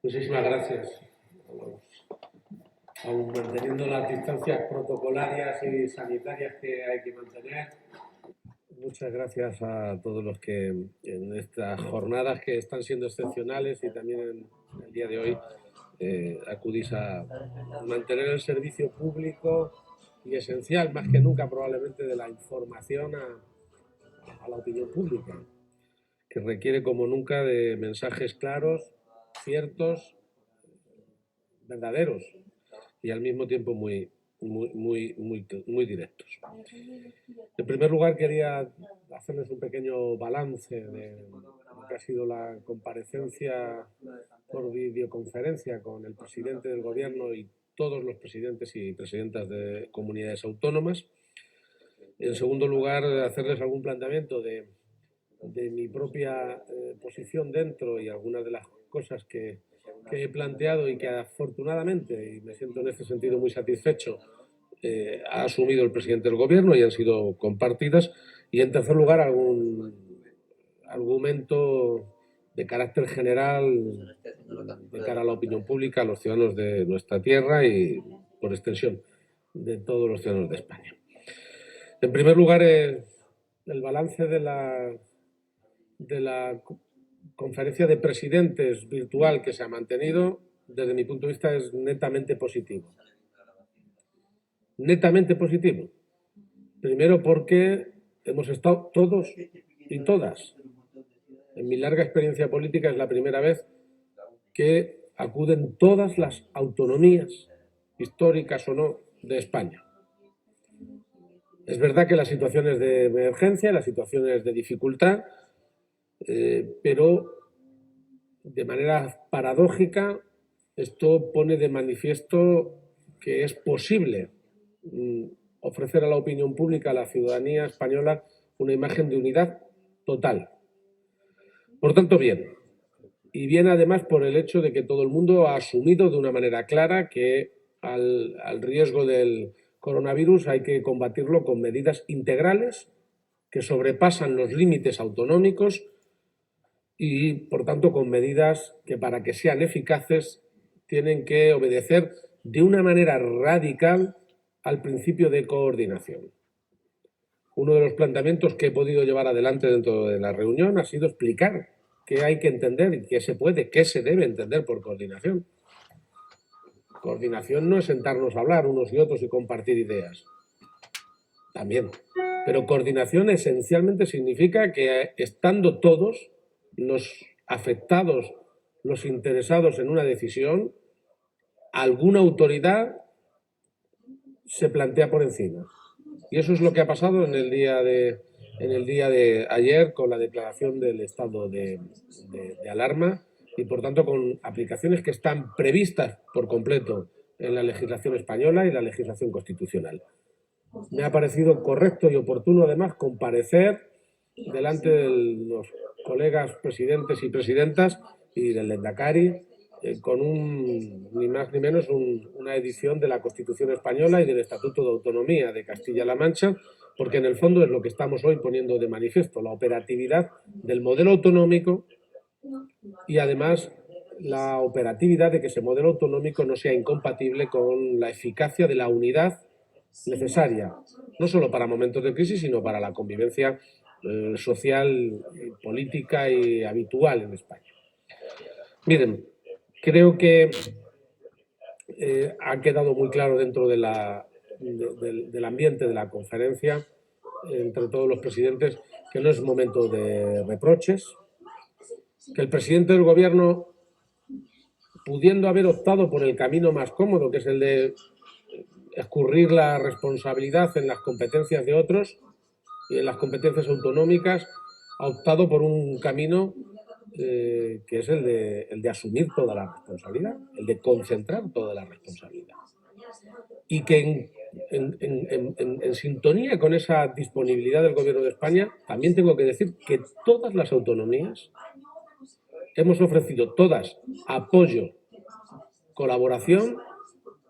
Muchísimas gracias. Aún manteniendo las distancias protocolarias y sanitarias que hay que mantener, muchas gracias a todos los que en estas jornadas que están siendo excepcionales y también en el día de hoy acudís a mantener el servicio público y esencial, más que nunca probablemente, de la información a la opinión pública, que requiere como nunca de mensajes claros, ciertos, verdaderos y al mismo tiempo muy directos. En primer lugar, quería hacerles un pequeño balance de lo que ha sido la comparecencia por videoconferencia con el presidente del gobierno y todos los presidentes y presidentas de comunidades autónomas. En segundo lugar, hacerles algún planteamiento de mi propia posición dentro y algunas de las cosas que he planteado y que afortunadamente, y me siento en este sentido muy satisfecho, ha asumido el presidente del gobierno y han sido compartidas. Y en tercer lugar, algún argumento de carácter general de cara a la opinión pública, a los ciudadanos de nuestra tierra y, por extensión, de todos los ciudadanos de España. En primer lugar, el balance de la conferencia de presidentes virtual que se ha mantenido, desde mi punto de vista, es netamente positivo. Netamente positivo. Primero porque hemos estado todos y todas. En mi larga experiencia política es la primera vez que acuden todas las autonomías, históricas o no, de España. Es verdad que las situaciones de emergencia, las situaciones de dificultad, pero de manera paradójica esto pone de manifiesto que es posible ofrecer a la opinión pública, a la ciudadanía española, una imagen de unidad total. Por tanto, bien. Y bien además por el hecho de que todo el mundo ha asumido de una manera clara que al riesgo del coronavirus hay que combatirlo con medidas integrales que sobrepasan los límites autonómicos y, por tanto, con medidas que, para que sean eficaces, tienen que obedecer de una manera radical al principio de coordinación. Uno de los planteamientos que he podido llevar adelante dentro de la reunión ha sido explicar qué hay que entender y qué se debe entender por coordinación. Coordinación no es sentarnos a hablar unos y otros y compartir ideas. También. Pero coordinación esencialmente significa que, estando todos los afectados, los interesados en una decisión, alguna autoridad se plantea por encima. Y eso es lo que ha pasado en el día de ayer con la declaración del estado de alarma y, por tanto, con aplicaciones que están previstas por completo en la legislación española y la legislación constitucional. Me ha parecido correcto y oportuno, además, comparecer delante de los colegas presidentes y presidentas y del Lehendakari con ni más ni menos una edición de la Constitución española y del Estatuto de Autonomía de Castilla-La Mancha, porque en el fondo es lo que estamos hoy poniendo de manifiesto, la operatividad del modelo autonómico y además la operatividad de que ese modelo autonómico no sea incompatible con la eficacia de la unidad necesaria, no solo para momentos de crisis, sino para la convivencia social, política y habitual en España. Miren, creo que ha quedado muy claro dentro del ambiente de la conferencia, entre todos los presidentes, que no es momento de reproches, que el presidente del gobierno, pudiendo haber optado por el camino más cómodo, que es el de escurrir la responsabilidad en las competencias de otros y en las competencias autonómicas, ha optado por un camino que es el de asumir toda la responsabilidad, el de concentrar toda la responsabilidad. Y que en sintonía con esa disponibilidad del Gobierno de España, también tengo que decir que todas las autonomías hemos ofrecido todas apoyo, colaboración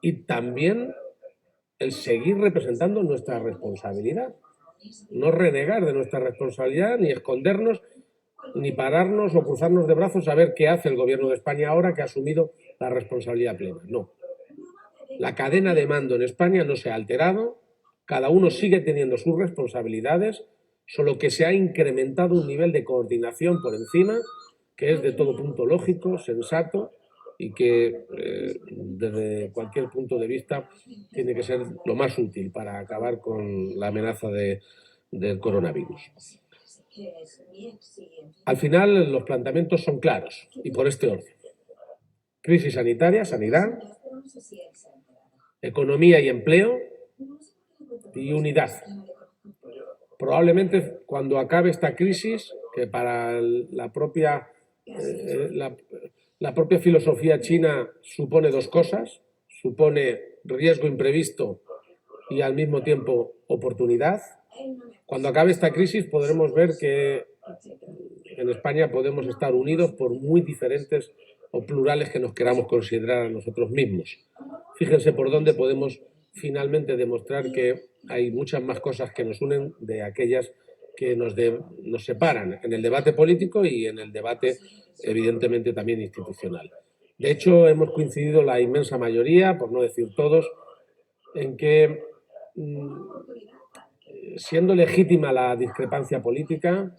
y también el seguir representando nuestra responsabilidad. No renegar de nuestra responsabilidad ni escondernos ni pararnos o cruzarnos de brazos a ver qué hace el Gobierno de España ahora que ha asumido la responsabilidad plena. No. La cadena de mando en España no se ha alterado, cada uno sigue teniendo sus responsabilidades, solo que se ha incrementado un nivel de coordinación por encima, que es de todo punto lógico, sensato y que desde cualquier punto de vista tiene que ser lo más útil para acabar con la amenaza del coronavirus. Al final los planteamientos son claros y por este orden. Crisis sanitaria, sanidad, economía y empleo y unidad. Probablemente cuando acabe esta crisis, que para la propia filosofía china supone dos cosas, supone riesgo imprevisto y al mismo tiempo oportunidad. Cuando acabe esta crisis podremos ver que en España podemos estar unidos por muy diferentes o plurales que nos queramos considerar a nosotros mismos. Fíjense por dónde podemos finalmente demostrar que hay muchas más cosas que nos unen de aquellas que nos separan en el debate político y en el debate evidentemente también institucional. De hecho, hemos coincidido la inmensa mayoría, por no decir todos, en que siendo legítima la discrepancia política,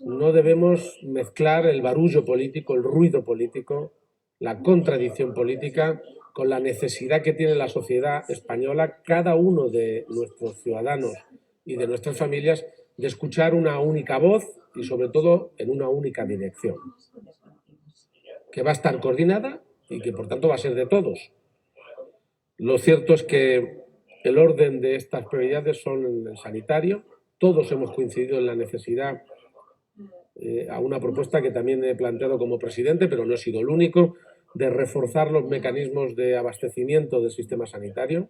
no debemos mezclar el barullo político, el ruido político, la contradicción política con la necesidad que tiene la sociedad española, cada uno de nuestros ciudadanos y de nuestras familias, de escuchar una única voz y sobre todo en una única dirección, que va a estar coordinada y que por tanto va a ser de todos. Lo cierto es que el orden de estas prioridades son en el sanitario. Todos hemos coincidido en la necesidad a una propuesta que también he planteado como presidente, pero no he sido el único, de reforzar los mecanismos de abastecimiento del sistema sanitario,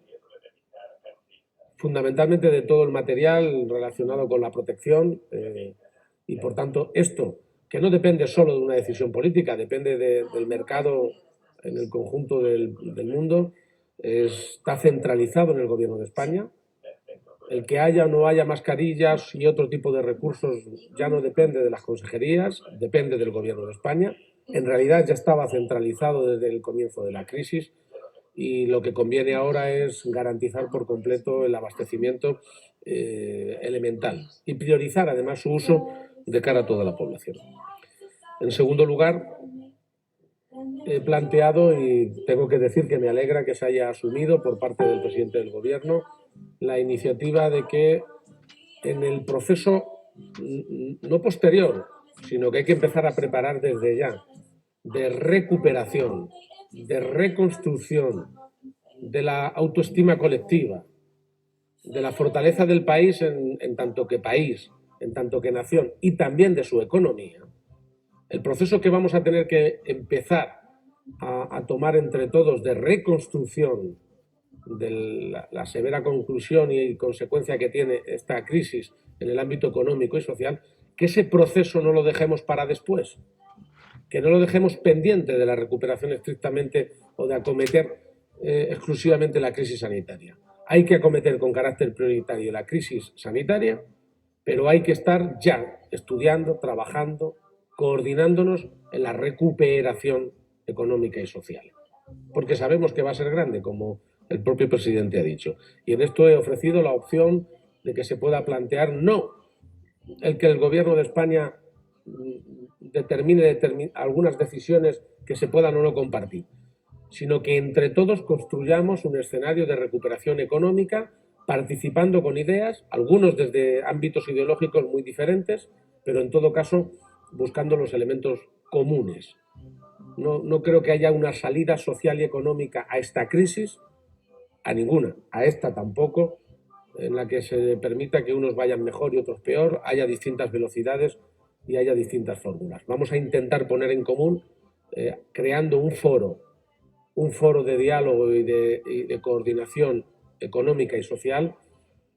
fundamentalmente de todo el material relacionado con la protección y, por tanto, esto, que no depende solo de una decisión política, depende del mercado en el conjunto del mundo, está centralizado en el Gobierno de España. El que haya o no haya mascarillas y otro tipo de recursos ya no depende de las consejerías, depende del Gobierno de España. En realidad ya estaba centralizado desde el comienzo de la crisis y lo que conviene ahora es garantizar por completo el abastecimiento elemental y priorizar además su uso de cara a toda la población. En segundo lugar, he planteado, y tengo que decir que me alegra que se haya asumido por parte del presidente del Gobierno, la iniciativa de que en el proceso no posterior, sino que hay que empezar a preparar desde ya, de recuperación, de reconstrucción, de la autoestima colectiva, de la fortaleza del país en tanto que país, en tanto que nación y también de su economía, el proceso que vamos a tener que empezar a tomar entre todos de reconstrucción de la severa conclusión y consecuencia que tiene esta crisis en el ámbito económico y social, que ese proceso no lo dejemos para después, que no lo dejemos pendiente de la recuperación estrictamente o de acometer exclusivamente la crisis sanitaria. Hay que acometer con carácter prioritario la crisis sanitaria, pero hay que estar ya estudiando, trabajando, coordinándonos en la recuperación económica y social, porque sabemos que va a ser grande, como el propio presidente ha dicho. Y en esto he ofrecido la opción de que se pueda plantear no el que el Gobierno de España determine algunas decisiones que se puedan o no compartir, sino que entre todos construyamos un escenario de recuperación económica, participando con ideas, algunos desde ámbitos ideológicos muy diferentes, pero en todo caso buscando los elementos comunes. No creo que haya una salida social y económica a esta crisis, a ninguna, a esta tampoco, en la que se permita que unos vayan mejor y otros peor, haya distintas velocidades y haya distintas fórmulas. Vamos a intentar poner en común, creando un foro de diálogo y de coordinación económica y social,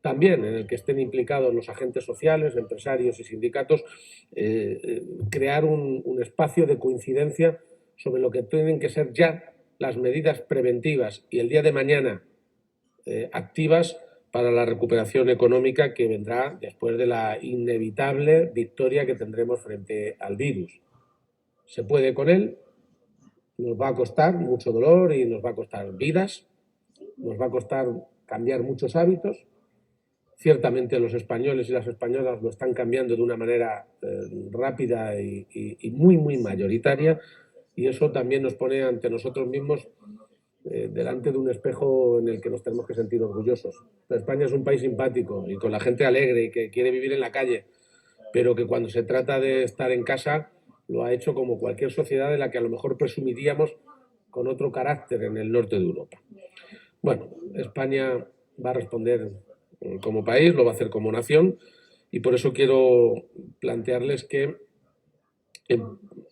también en el que estén implicados los agentes sociales, empresarios y sindicatos, crear un espacio de coincidencia sobre lo que tienen que ser ya las medidas preventivas y el día de mañana activas para la recuperación económica que vendrá después de la inevitable victoria que tendremos frente al virus. Se puede con él, nos va a costar mucho dolor y nos va a costar vidas, nos va a costar cambiar muchos hábitos. Ciertamente los españoles y las españolas lo están cambiando de una manera rápida y muy mayoritaria, y eso también nos pone ante nosotros mismos delante de un espejo en el que nos tenemos que sentir orgullosos. España es un país simpático y con la gente alegre y que quiere vivir en la calle, pero que cuando se trata de estar en casa lo ha hecho como cualquier sociedad de la que a lo mejor presumiríamos con otro carácter en el norte de Europa. Bueno, España va a responder como país, lo va a hacer como nación, y por eso quiero plantearles que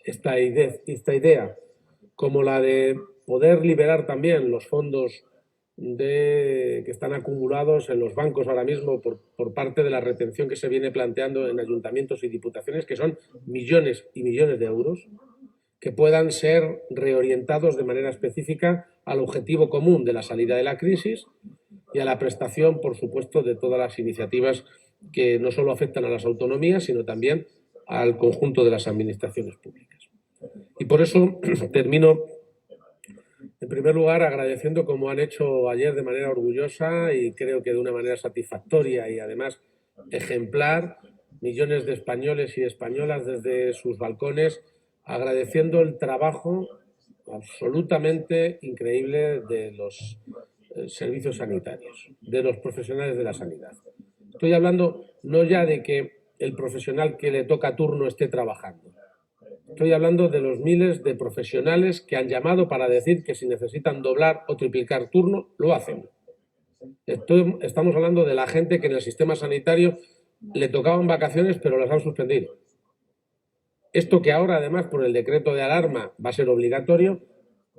esta idea, como la de poder liberar también los fondos que están acumulados en los bancos ahora mismo por parte de la retención que se viene planteando en ayuntamientos y diputaciones, que son millones y millones de euros, que puedan ser reorientados de manera específica al objetivo común de la salida de la crisis y a la prestación, por supuesto, de todas las iniciativas que no solo afectan a las autonomías, sino también al conjunto de las administraciones públicas. Y por eso termino, en primer lugar, agradeciendo, como han hecho ayer de manera orgullosa y creo que de una manera satisfactoria y además ejemplar, millones de españoles y españolas desde sus balcones, agradeciendo el trabajo absolutamente increíble de los servicios sanitarios, de los profesionales de la sanidad. Estoy hablando no ya de que el profesional que le toca turno esté trabajando. Estoy hablando de los miles de profesionales que han llamado para decir que si necesitan doblar o triplicar turno, lo hacen. Estamos hablando de la gente que en el sistema sanitario le tocaban vacaciones pero las han suspendido. Esto que ahora, además, por el decreto de alarma va a ser obligatorio,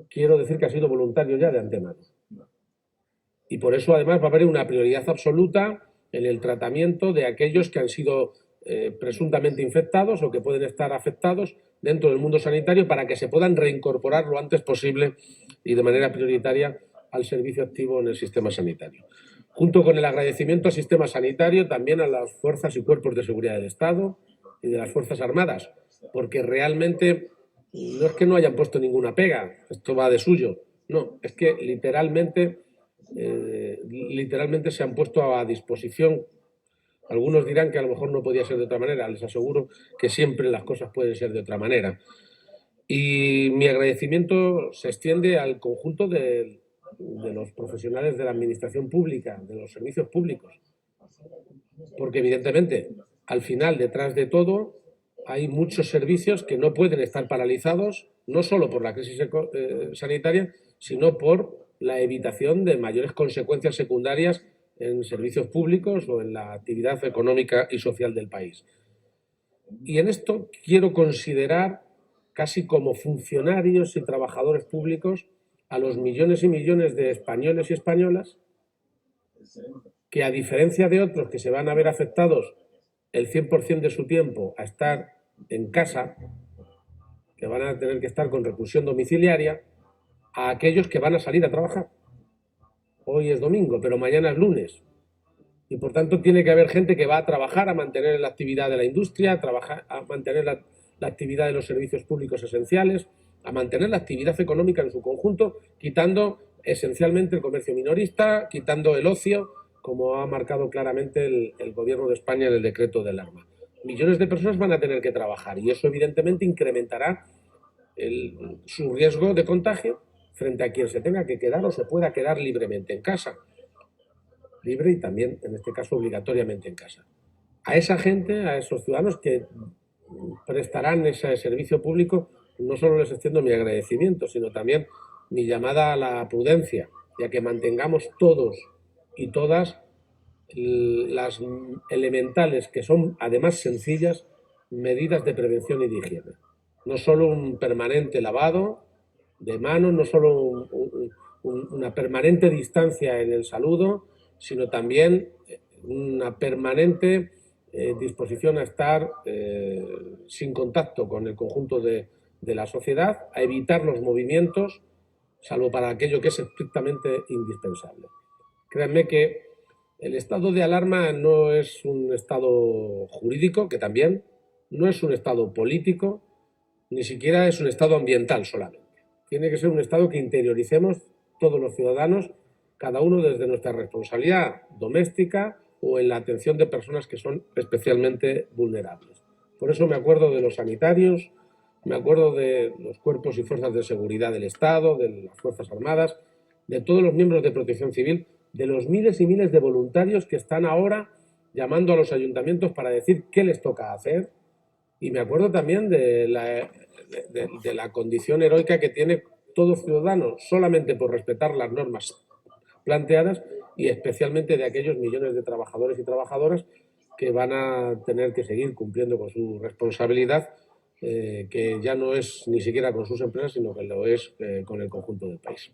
quiero decir que ha sido voluntario ya de antemano. Y por eso, además, va a haber una prioridad absoluta en el tratamiento de aquellos que han sido presuntamente infectados o que pueden estar afectados dentro del mundo sanitario para que se puedan reincorporar lo antes posible y de manera prioritaria al servicio activo en el sistema sanitario. Junto con el agradecimiento al sistema sanitario, también a las fuerzas y cuerpos de seguridad del Estado y de las Fuerzas Armadas, porque realmente no es que no hayan puesto ninguna pega, esto va de suyo, no, es que literalmente se han puesto a disposición. Algunos dirán que a lo mejor no podía ser de otra manera, les aseguro que siempre las cosas pueden ser de otra manera. Y mi agradecimiento se extiende al conjunto de los profesionales de la administración pública, de los servicios públicos, porque evidentemente al final detrás de todo hay muchos servicios que no pueden estar paralizados, no solo por la crisis sanitaria, sino por la evitación de mayores consecuencias secundarias en servicios públicos o en la actividad económica y social del país. Y en esto quiero considerar casi como funcionarios y trabajadores públicos a los millones y millones de españoles y españolas que, a diferencia de otros que se van a ver afectados el 100% de su tiempo a estar en casa, que van a tener que estar con reclusión domiciliaria, a aquellos que van a salir a trabajar. Hoy es domingo, pero mañana es lunes. Y por tanto tiene que haber gente que va a trabajar, a mantener la actividad de la industria, a mantener la actividad de los servicios públicos esenciales, a mantener la actividad económica en su conjunto, quitando esencialmente el comercio minorista, quitando el ocio, como ha marcado claramente el Gobierno de España en el decreto del alarma. Millones de personas van a tener que trabajar y eso evidentemente incrementará su riesgo de contagio frente a quien se tenga que quedar o se pueda quedar libremente en casa. Libre y también, en este caso, obligatoriamente en casa. A esa gente, a esos ciudadanos que prestarán ese servicio público, no solo les extiendo mi agradecimiento, sino también mi llamada a la prudencia y a que mantengamos todos y todas las elementales, que son además sencillas, medidas de prevención y de higiene. No solo un permanente lavado de manos, no solo una permanente distancia en el saludo, sino también una permanente disposición a estar sin contacto con el conjunto de la sociedad, a evitar los movimientos, salvo para aquello que es estrictamente indispensable. Créanme que El estado de alarma no es un estado jurídico, que también, no es un estado político, ni siquiera es un estado ambiental solamente. Tiene que ser un estado que interioricemos todos los ciudadanos, cada uno desde nuestra responsabilidad doméstica o en la atención de personas que son especialmente vulnerables. Por eso me acuerdo de los sanitarios, me acuerdo de los cuerpos y fuerzas de seguridad del Estado, de las Fuerzas Armadas, de todos los miembros de Protección Civil, de los miles y miles de voluntarios que están ahora llamando a los ayuntamientos para decir qué les toca hacer. Y me acuerdo también de la condición heroica que tiene todo ciudadano solamente por respetar las normas planteadas, y especialmente de aquellos millones de trabajadores y trabajadoras que van a tener que seguir cumpliendo con su responsabilidad, que ya no es ni siquiera con sus empresas, sino que lo es con el conjunto del país.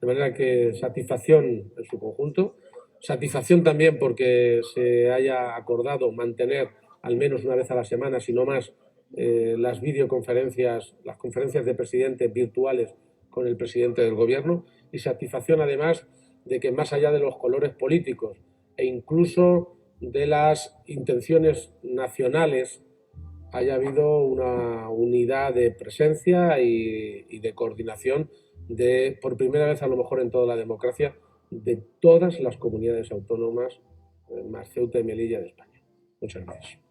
De manera que satisfacción en su conjunto, satisfacción también porque se haya acordado mantener al menos una vez a la semana, si no más, las videoconferencias, las conferencias de presidentes virtuales con el presidente del gobierno, y satisfacción además de que, más allá de los colores políticos e incluso de las intenciones nacionales, haya habido una unidad de presencia y de coordinación de, por primera vez a lo mejor en toda la democracia, de todas las comunidades autónomas, más Ceuta y Melilla de España. Muchas gracias.